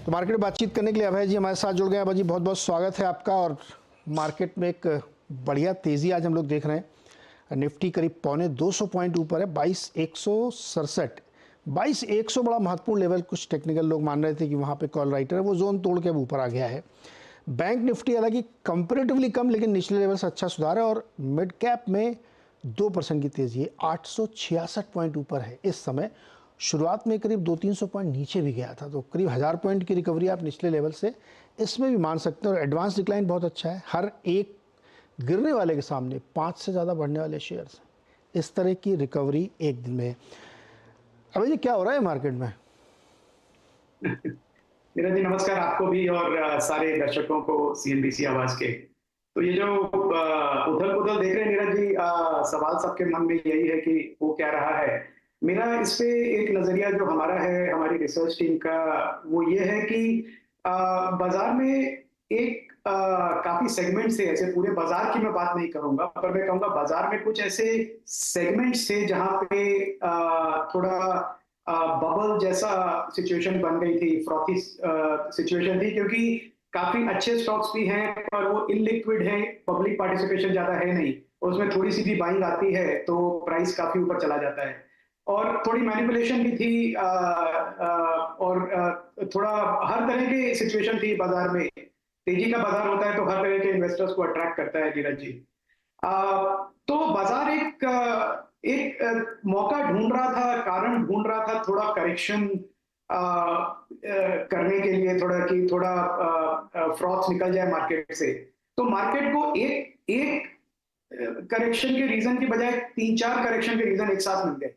तो मार्केट में बातचीत करने के लिए अभय जी हमारे साथ जुड़ गए। अभय जी, बहुत बहुत स्वागत है आपका। और मार्केट में एक बढ़िया तेजी आज हम लोग देख रहे हैं। निफ्टी करीब 250 पॉइंट ऊपर है, 22,167। 22,100 बड़ा महत्वपूर्ण लेवल। कुछ टेक्निकल लोग मान रहे थे कि वहाँ पे कॉल राइटर है, वो जोन तोड़ के अब ऊपर आ गया है। बैंक निफ्टी हालांकि कंपेरेटिवली कम, लेकिन निचले लेवल से अच्छा सुधार है। और मिड कैप में 2% की तेजी है, 866 पॉइंट ऊपर है इस समय। शुरुआत में करीब 200-300 पॉइंट नीचे भी गया था, तो करीब 1000 पॉइंट की रिकवरी आप निचले लेवल से इसमें भी मान सकते हैं। और एडवांस डिक्लाइन बहुत अच्छा है, हर एक गिरने वाले के सामने 5 से ज़्यादा बढ़ने वाले शेयर्स हैं। इस तरह की रिकवरी एक दिन में है। अब ये क्या हो रहा है मार्केट में? नीरज जी, नमस्कार आपको भी और सारे दर्शकों को सीएनबीसी आवाज के। तो ये जो उथल पुथल देख रहे हैं नीरज जी, सवाल सबके मन में यही है कि वो क्या रहा है। मेरा इस पे एक नजरिया जो हमारा है, हमारी रिसर्च टीम का, वो ये है कि बाजार में एक काफी सेगमेंट से, ऐसे पूरे बाजार की मैं बात नहीं करूंगा, पर मैं कहूंगा बाजार में कुछ ऐसे सेगमेंट्स थे जहां पे थोड़ा बबल जैसा सिचुएशन बन गई थी, फ्रॉथी सिचुएशन थी, क्योंकि काफी अच्छे स्टॉक्स भी हैं पर वो इनलिक्विड हैं, पब्लिक पार्टिसिपेशन ज्यादा है नहीं, और उसमें थोड़ी सी भी बाइंग आती है तो प्राइस काफी ऊपर चला जाता है। और थोड़ी मैनिपुलेशन भी थी, और थोड़ा हर तरह की सिचुएशन थी बाजार में। तेजी का बाजार होता है तो हर तरह के इन्वेस्टर्स को अट्रैक्ट करता है नीरज जी। तो बाजार एक मौका ढूंढ रहा था, कारण ढूंढ रहा था थोड़ा करेक्शन करने के लिए, थोड़ा फ्रॉथ निकल जाए मार्केट से। तो मार्केट को एक एक करेक्शन के रीजन की बजाय 3-4 करेक्शन के रीजन एक साथ मिल गए,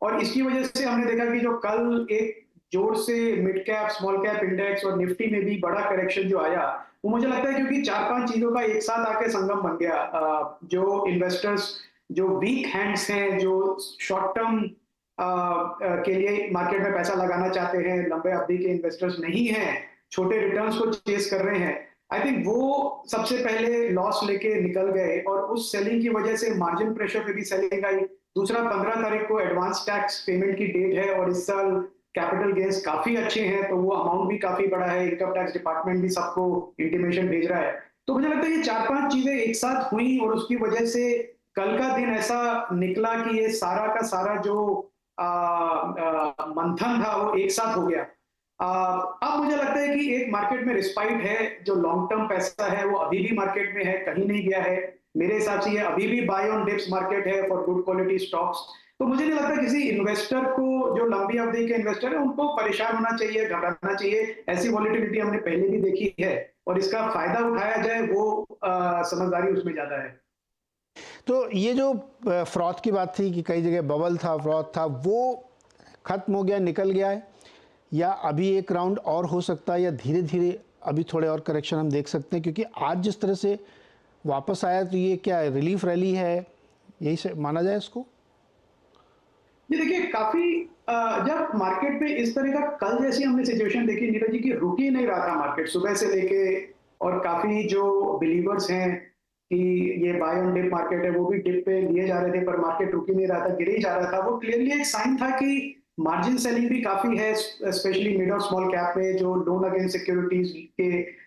और इसकी वजह से हमने देखा कि जो कल एक जोर से mid cap, small cap index और निफ्टी में भी बड़ा करेक्शन जो आया, वो मुझे लगता है क्योंकि 4-5 चीजों का एक साथ आके संगम बन गया। जो इन्वेस्टर्स जो वीक हैंड्स हैं, जो शॉर्ट टर्म के लिए मार्केट में पैसा लगाना चाहते हैं, लंबे अवधि के इन्वेस्टर्स नहीं हैं, छोटे रिटर्न्स को चेस कर रहे हैं, आई थिंक वो सबसे पहले लॉस लेके निकल गए, और उस सेलिंग की वजह से मार्जिन प्रेशर पे भी सेलिंग आई। दूसरा, 15 तारीख को एडवांस टैक्स पेमेंट की डेट है, और इस साल कैपिटल गेन्स काफी अच्छे हैं, तो वो अमाउंट भी काफी बड़ा है। इनकम टैक्स डिपार्टमेंट भी सबको इंटीमेशन भेज रहा है। तो मुझे लगता है ये 4-5 चीजें एक साथ हुई, और उसकी वजह से कल का दिन ऐसा निकला कि ये सारा का सारा जो मंथन था वो एक साथ हो गया। अब मुझे लगता है कि एक मार्केट में रिस्पाइट है, जो लॉन्ग टर्म पैसा है वो अभी भी मार्केट में है, कहीं नहीं गया है। मेरे हिसाब से ये अभी भी बाय ऑन डिप्स मार्केट है फॉर गुड क्वालिटी स्टॉक्स। तो मुझे नहीं लगता किसी इन्वेस्टर को, जो लंबी अवधि के इन्वेस्टर है, उनको परेशान होना चाहिए, घबराना चाहिए। ऐसी वॉलिटिलिटी हमने पहले भी देखी है, और इसका फायदा उठाया जाए वो समझदारी उसमें ज्यादा है। तो ये जो फ्रॉथ की बात थी कि कई जगह बबल था, फ्रॉथ था, वो खत्म हो गया, निकल गया है, या अभी एक राउंड और हो सकता है, या धीरे धीरे अभी थोड़े और करेक्शन हम देख सकते हैं? क्योंकि आज जिस तरह से वापस आया, तो ये क्या है, रिलीफ रैली है, यही से माना जाए इसको? ये देखिए, काफी जब मार्केट में इस तरह का कल जैसी हमने सिचुएशन देखी नीरज जी, की रुक ही नहीं रहा था मार्केट सुबह से लेके, और काफी जो बिलीवर्स हैं कि ये बाय ऑन डिप मार्केट है, वो भी डिप पे लिए जा रहे थे, पर मार्केट रुक ही नहीं रहा था, गिर ही जा रहा था। वो क्लियरली एक साइन था कि मार्जिन सेलिंग भी काफी है, स्पेशली मिड और स्मॉल कैप में, जो लोन अगेंस्ट सिक्योरिटीज के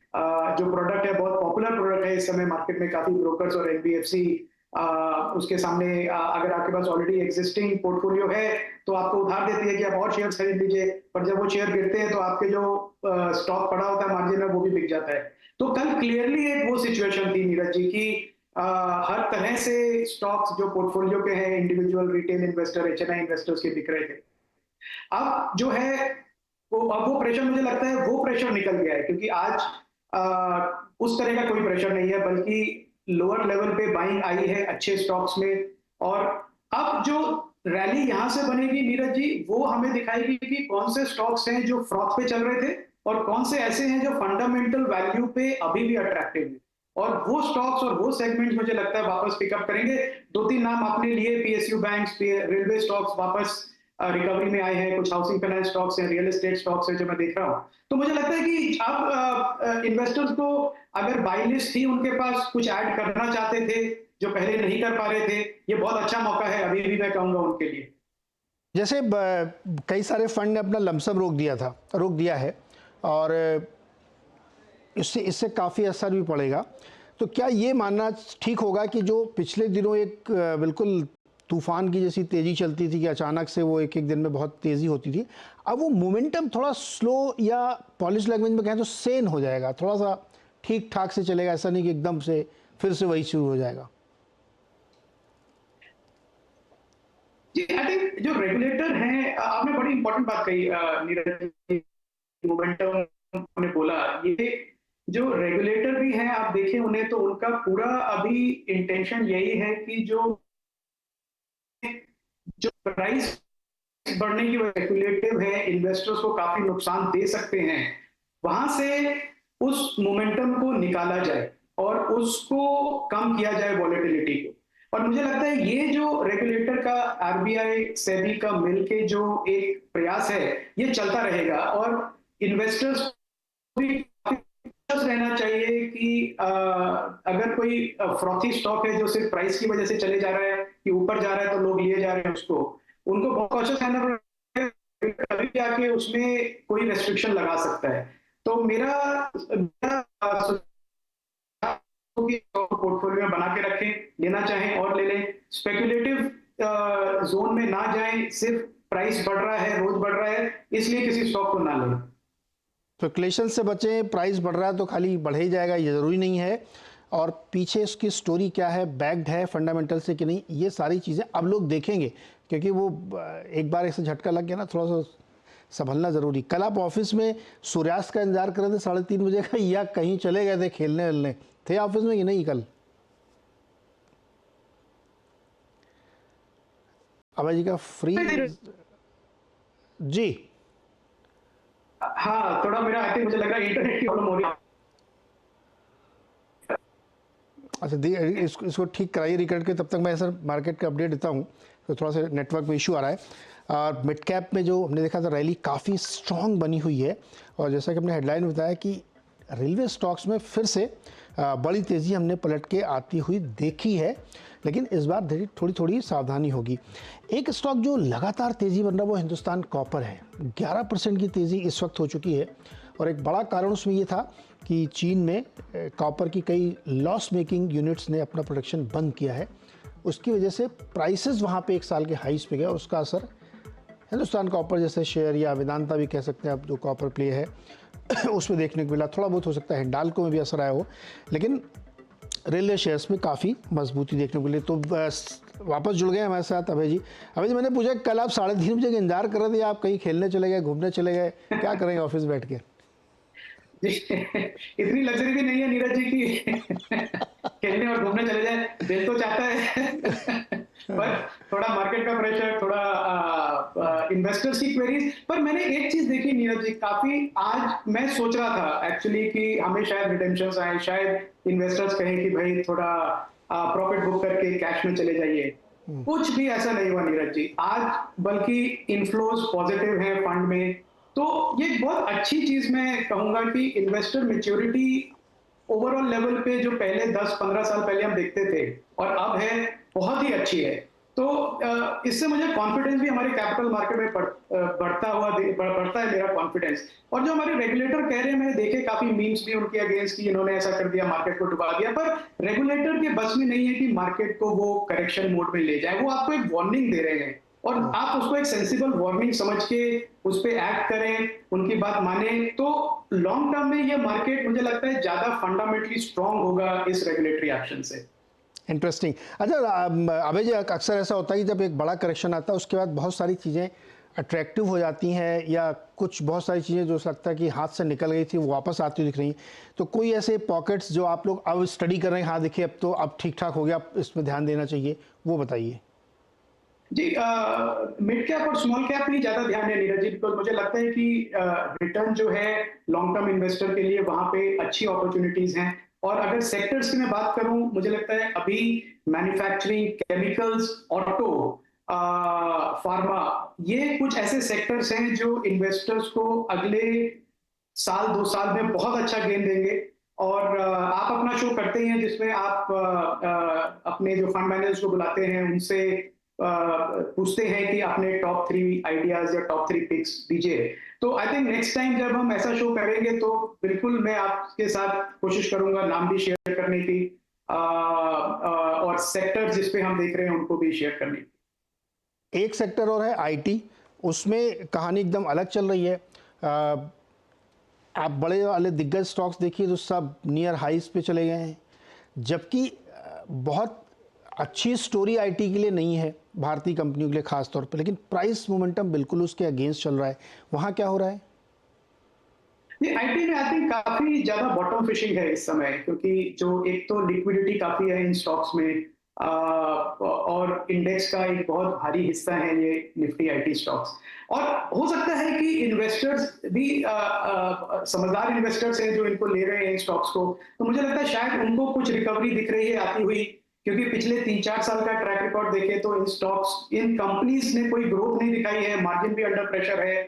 जो प्रोडक्ट है, बहुत पॉपुलर प्रोडक्ट है इस समय मार्केट में। काफी ब्रोकर्स और एनबीएफसी उसके सामने, अगर आपके पास ऑलरेडी एग्जिस्टिंग पोर्टफोलियो है तो आपको उधार देती है कि आप और शेयर खरीद लीजिए, पर जब वो शेयर गिरते हैं तो आपके जो स्टॉक पड़ा होता है मार्जिन में, वो भी बिक जाता है। तो कल क्लियरली एक वो सिचुएशन थी नीरज जी की हर तरह से स्टॉक्स जो पोर्टफोलियो के हैं, individual retail investor, HNI investors के बिक रहे थे। अब जो है अब वो प्रेशर, मुझे लगता है वो प्रेशर निकल गया है, क्योंकि आज उस तरह का कोई प्रेशर नहीं है, बल्कि लोअर लेवल पे बाइंग आई है अच्छे स्टॉक्स में। और अब जो रैली यहां से बनेगी नीरज जी, वो हमें दिखाएगी कि कौन से स्टॉक्स हैं जो फ्रॉथ पे चल रहे थे, और कौन से ऐसे हैं जो फंडामेंटल वैल्यू पे अभी भी अट्रैक्टिव है। और वो स्टॉक्स और वो सेगमेंट्स मुझे लगता है वापस पिकअप करेंगे। 2-3 नाम आपने लिए, पीएसयू बैंक्स, रेलवे स्टॉक्स वापस रिकवरी में आए हैं, कुछ हाउसिंग फाइनेंस स्टॉक्स हैं, रियल एस्टेट स्टॉक्स हैं जो मैं देख रहा हूं। तो मुझे लगता है कि अब इन्वेस्टर्स को अगर बाई लिस्ट थी उनके पास, कुछ ऐड करना चाहते थे जो पहले नहीं कर पा रहे थे, ये बहुत अच्छा मौका है अभी भी, मैं कहूंगा उनके लिए। जैसे कई सारे फंड ने अपना लमसम रोक दिया है, और इससे इससे काफ़ी असर भी पड़ेगा। तो क्या ये मानना ठीक होगा कि जो पिछले दिनों एक बिल्कुल तूफान की जैसी तेज़ी चलती थी कि अचानक से वो एक एक दिन में बहुत तेज़ी होती थी, अब वो मोमेंटम थोड़ा स्लो या पॉलिश लैंग्वेज में कहें तो सेन हो जाएगा, थोड़ा सा ठीक ठाक से चलेगा, ऐसा नहीं कि एकदम से फिर से वही शुरू हो जाएगा? जी, आई थिंक जो रेगुलेटर हैं, आपने बड़ी इंपॉर्टेंट बात कही, नीरज जी, मोमेंटम आपने बोला, ये जो रेगुलेटर भी हैं, आप देखिए उन्हें तो उनका पूरा अभी इंटेंशन यही है कि जो प्राइस बढ़ने की वजह स्पेकुलेटिव है, इन्वेस्टर्स को काफी नुकसान दे सकते हैं, वहां से उस मोमेंटम को निकाला जाए और उसको कम किया जाए वॉलेटिलिटी को। और मुझे लगता है ये जो रेगुलेटर का, आरबीआई सेबी का मिलके जो एक प्रयास है, ये चलता रहेगा और इन्वेस्टर्स को भी रहना चाहिए कि अगर कोई फ्रॉथी स्टॉक है जो सिर्फ प्राइस की वजह से चले जा रहा है कि ऊपर जा रहा है तो लोग लिए जा रहे हैं उसको, उनको बहुत कॉशियस रहना पड़ेगा, कभी आके उसमें कोई रेस्ट्रिक्शन लगा सकता है। तो मेरा पोर्टफोलियो में बना के रखें, लेना चाहें और ले लें, स्पेकुलेटिव जोन में ना जाएं, सिर्फ प्राइस बढ़ रहा है, रोज बढ़ रहा है, इसलिए किसी स्टॉक को ना लें। स्पेकुलेशन से बचें, प्राइस बढ़ रहा है तो खाली बढ़ ही जाएगा ये ज़रूरी नहीं है, और पीछे इसकी स्टोरी क्या है, बैक्ड है फंडामेंटल से कि नहीं, ये सारी चीज़ें अब लोग देखेंगे, क्योंकि वो एक बार ऐसे झटका लग गया ना, थोड़ा सा संभलना ज़रूरी। कल आप ऑफिस में सूर्यास्त का इंतजार कर रहे थे 3:30 बजे का, या कहीं चले गए थे खेलने वेलने, थे ऑफिस में कि नहीं कल? अभय जी का फ्री जी। हाँ, थोड़ा मेरा आई थिंक मुझे लग रहा है इंटरनेट की प्रॉब्लम हो रही है। अच्छा, इसको ठीक कराइए रिकॉर्ड के, तब तक मैं सर मार्केट का अपडेट देता हूँ। तो थोड़ा सा नेटवर्क में इशू आ रहा है। और मिड कैप में जो हमने देखा था रैली काफ़ी स्ट्रॉन्ग बनी हुई है, और जैसा कि हमने हेडलाइन में बताया कि रेलवे स्टॉक्स में फिर से बड़ी तेज़ी हमने पलट के आती हुई देखी है, लेकिन इस बार थोड़ी थोड़ी सावधानी होगी। एक स्टॉक जो लगातार तेज़ी बन रहा है वो हिंदुस्तान कॉपर है। 11% की तेज़ी इस वक्त हो चुकी है, और एक बड़ा कारण उसमें ये था कि चीन में कॉपर की कई लॉस मेकिंग यूनिट्स ने अपना प्रोडक्शन बंद किया है। उसकी वजह से प्राइसेस वहाँ पे एक साल के हाइस पे गए, और उसका असर हिंदुस्तान कॉपर जैसे शेयर, या वेदांता भी कह सकते हैं आप जो कॉपर प्ले है उसमें देखने को मिला। थोड़ा बहुत हो सकता है हिंडाल्को में भी असर आया हो, लेकिन रेलवे शेयर्स में काफ़ी मजबूती देखने को मिली। तो बस वापस जुड़ गए हमारे साथ अभय जी। अभय जी, मैंने पूछा कल आप 3:30 बजे का इंतजार कर रहे थे, आप कहीं खेलने चले गए, घूमने चले गए, क्या करेंगे ऑफिस बैठ के? इतनी लग्जरी भी नहीं है नीरज जी की खेलने और घूमने चले जाए, दिल तो चाहता है पर थोड़ा मार्केट का प्रेशर, थोड़ा इन्वेस्टर्स की क्वेरीज। पर मैंने एक चीज देखी नीरज जी, काफी आज मैं सोच रहा था एक्चुअली कि हमें शायद रिडेम्पशंस आए, शायद इन्वेस्टर्स कहें कि भाई थोड़ा प्रॉफिट बुक करके कैश में चले जाइए। कुछ भी ऐसा नहीं हुआ नीरज जी, आज बल्कि इनफ्लोज पॉजिटिव है फंड में। तो ये एक बहुत अच्छी चीज मैं कहूंगा कि इन्वेस्टर मेच्योरिटी ओवरऑल लेवल पे जो पहले 10-15 साल पहले हम देखते थे और अब है, बहुत ही अच्छी है। तो इससे मुझे कॉन्फिडेंस भी हमारे कैपिटल मार्केट में बढ़ता है मेरा कॉन्फिडेंस। और जो हमारे रेगुलेटर कह रहे हैं, मैंने देखे काफी मीम्स भी उनके अगेंस्ट की, इन्होंने ऐसा कर दिया, मार्केट को डुबा दिया, पर रेगुलेटर के बस में नहीं है कि मार्केट को वो करेक्शन मोड में ले जाए। वो आपको एक वार्निंग दे रहे हैं और आप उसको एक सेंसिबल वार्निंग समझ के उस पर एक्ट करें, उनकी बात माने, तो लॉन्ग टर्म में ये मार्केट मुझे लगता है ज्यादा फंडामेंटली स्ट्रांग होगा इस रेगुलेटरी एक्शन से। इंटरेस्टिंग। अच्छा अभय जी, अक्सर ऐसा होता है कि जब एक बड़ा करेक्शन आता है उसके बाद बहुत सारी चीज़ें अट्रैक्टिव हो जाती हैं, या कुछ बहुत सारी चीज़ें जो लगता है कि हाथ से निकल गई थी वो वापस आती हुई दिख रही हैं। तो कोई ऐसे पॉकेट्स जो आप लोग अब स्टडी कर रहे हैं, हाँ देखिए अब तो अब ठीक ठाक हो गया, अब इसमें ध्यान देना चाहिए, वो बताइए। जी, मिड कैप और स्मॉल कैप में ज्यादा ध्यान है नीरज जी, बिकॉज मुझे लगता है कि रिटर्न जो है लॉन्ग टर्म इन्वेस्टर के लिए वहां पे अच्छी अपॉर्चुनिटीज हैं। और अगर सेक्टर्स की मैं बात करूं, मुझे लगता है अभी मैन्युफैक्चरिंग, केमिकल्स, ऑटो, फार्मा, ये कुछ ऐसे सेक्टर्स हैं जो इन्वेस्टर्स को अगले साल 2 साल में बहुत अच्छा गेन देंगे। और आप अपना शो करते हैं जिसमें आप अपने जो फंड मैनेजर्स को बुलाते हैं, उनसे पूछते हैं कि अपने टॉप 3 आइडियाज या टॉप 3 पिक्स दीजिए। तो आई थिंक नेक्स्ट टाइम जब हम ऐसा शो करेंगे तो बिल्कुल मैं आपके साथ कोशिश करूंगा नाम भी शेयर करने की, और सेक्टर जिस पे हम देख रहे हैं उनको भी शेयर करने की। एक सेक्टर और है आईटी, उसमें कहानी एकदम अलग चल रही है। आप बड़े वाले दिग्गज स्टॉक्स देखिए तो सब नियर हाइस पे चले गए हैं, जबकि बहुत अच्छी स्टोरी आईटी के लिए नहीं है, भारतीय कंपनियों के लिए खास तौर पे, लेकिन प्राइस मोमेंटम बिल्कुल उसके अगेंस्ट चल रहा है। वहाँ क्या हो रहा है? ये आईटी में आई थिंक काफी ज्यादा बॉटम फिशिंग है इस समय, क्योंकि जो एक तो लिक्विडिटी काफी है इन स्टॉक्स में, और इंडेक्स का एक बहुत भारी हिस्सा है ये निफ्टी आईटी स्टॉक्स। और हो सकता है कि इन्वेस्टर्स भी समझदार इन्वेस्टर्स हैं जो इनको ले रहे हैं इन स्टॉक्स को, तो मुझे लगता है शायद उनको कुछ रिकवरी दिख रही है आती हुई, क्योंकि पिछले 3-4 साल का ट्रैक रिकॉर्ड देखें तो इन स्टॉक्स, इन कंपनीज ने कोई ग्रोथ नहीं दिखाई है, मार्जिन भी अंडर प्रेशर है।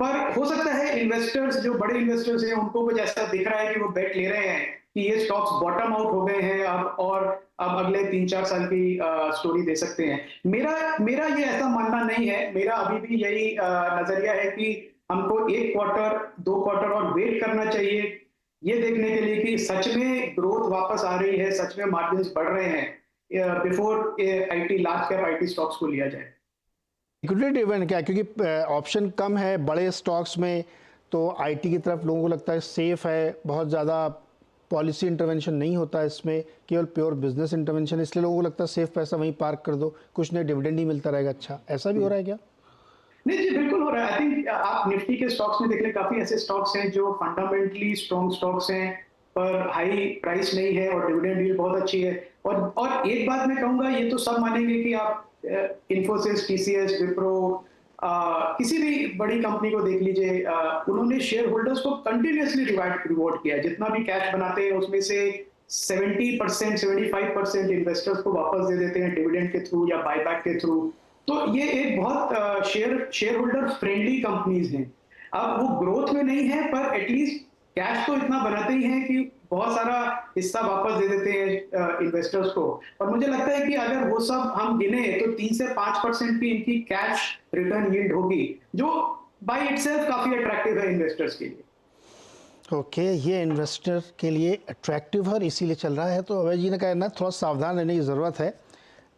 पर हो सकता है इन्वेस्टर्स, जो बड़े इन्वेस्टर्स हैं, उनको कुछ ऐसा दिख रहा है कि वो बेट ले रहे हैं कि ये स्टॉक्स बॉटम आउट हो गए हैं अब, और अब अगले 3-4 साल की स्टोरी दे सकते हैं। मेरा ये ऐसा मानना नहीं है। मेरा अभी भी यही नजरिया है कि हमको 1 क्वार्टर 2 क्वार्टर और वेट करना चाहिए, ये देखने के लिए कि सच में ग्रोथ वापस आ रही है, सच में मार्जिन बढ़ रहे हैं, before IT large cap IT stocks को लिया जाए। लिक्विडिटी इवेंट क्या है? क्योंकि ऑप्शन कम है बड़े स्टॉक्स में, तो आईटी की तरफ लोगों को लगता है सेफ है, बहुत ज़्यादा पॉलिसी इंटरवेंशन नहीं होता है इसमें, केवल प्योर बिजनेस इंटरवेंशन, इसलिए लोगों को लगता है सेफ पैसा वहीं पार्क कर दो, कुछ नहीं डिविडेंड ही मिलता रहेगा। अच्छा, ऐसा भी हो रहा है क्या? नहीं जी, बिल्कुल हो रहा है। आई थिंक आप निफ्टी के स्टॉक्स में देख लें, काफी ऐसे स्टॉक्स हैं जो फंडामेंटली स्ट्रॉन्ग स्टॉक्स हैं, पर हाई प्राइस नहीं है और डिविडेंड यील्ड बहुत अच्छी है। और एक बात मैं कहूंगा, ये तो सब मानेंगे कि आप इन्फोसिस, टीसीएस, विप्रो, किसी भी बड़ी कंपनी को देख लीजिए, उन्होंने शेयर होल्डर्स को कंटिन्यूअसली रिवॉर्ड किया है। जितना भी कैश बनाते हैं उसमें से 70%, 75% इन्वेस्टर्स को वापस दे देते हैं डिविडेंड के थ्रू या बायबैक के थ्रू। तो ये एक बहुत शेयर होल्डर फ्रेंडली कंपनीज हैं। अब वो ग्रोथ में नहीं है, पर एटलीस्ट कैश तो इतना बनाते ही हैं कि बहुत सारा हिस्सा वापस दे देते हैं इन्वेस्टर्स को। और मुझे लगता है कि अगर वो सब हम गिने तो 3 से 5% की इनकी कैश रिटर्न यील्ड होगी, जो बाय इटसेल्फ काफी अट्रैक्टिव है इन्वेस्टर्स के लिए। ओके, ये इन्वेस्टर के लिए अट्रैक्टिव है और इसीलिए चल रहा है। तो अभय जी ने कहा ना, थोड़ा सावधान रहने की ज़रूरत है,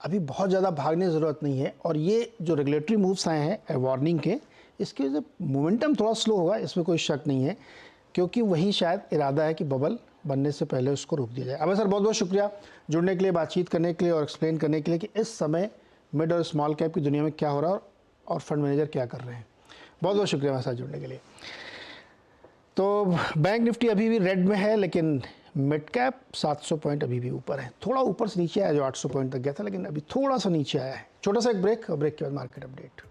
अभी बहुत ज़्यादा भागने की ज़रूरत नहीं है। और ये जो रेगुलेटरी मूव्स आए हैं वार्निंग के, इसकी वजह से मोमेंटम थोड़ा स्लो होगा, इसमें कोई शक नहीं है, क्योंकि वही शायद इरादा है कि बबल बनने से पहले उसको रोक दिया जाए। अभय सर, बहुत बहुत शुक्रिया जुड़ने के लिए, बातचीत करने के लिए और एक्सप्लेन करने के लिए कि इस समय मिड और स्मॉल कैप की दुनिया में क्या हो रहा है और फंड मैनेजर क्या कर रहे हैं। बहुत बहुत शुक्रिया हमारे साथ जुड़ने के लिए। तो बैंक निफ्टी अभी भी रेड में है, लेकिन मिड कैप 700 पॉइंट अभी भी ऊपर है, थोड़ा ऊपर से नीचे आया जो 800 पॉइंट तक गया था, लेकिन अभी थोड़ा सा नीचे आया है। छोटा सा एक ब्रेक, और ब्रेक के बाद मार्केट अपडेट।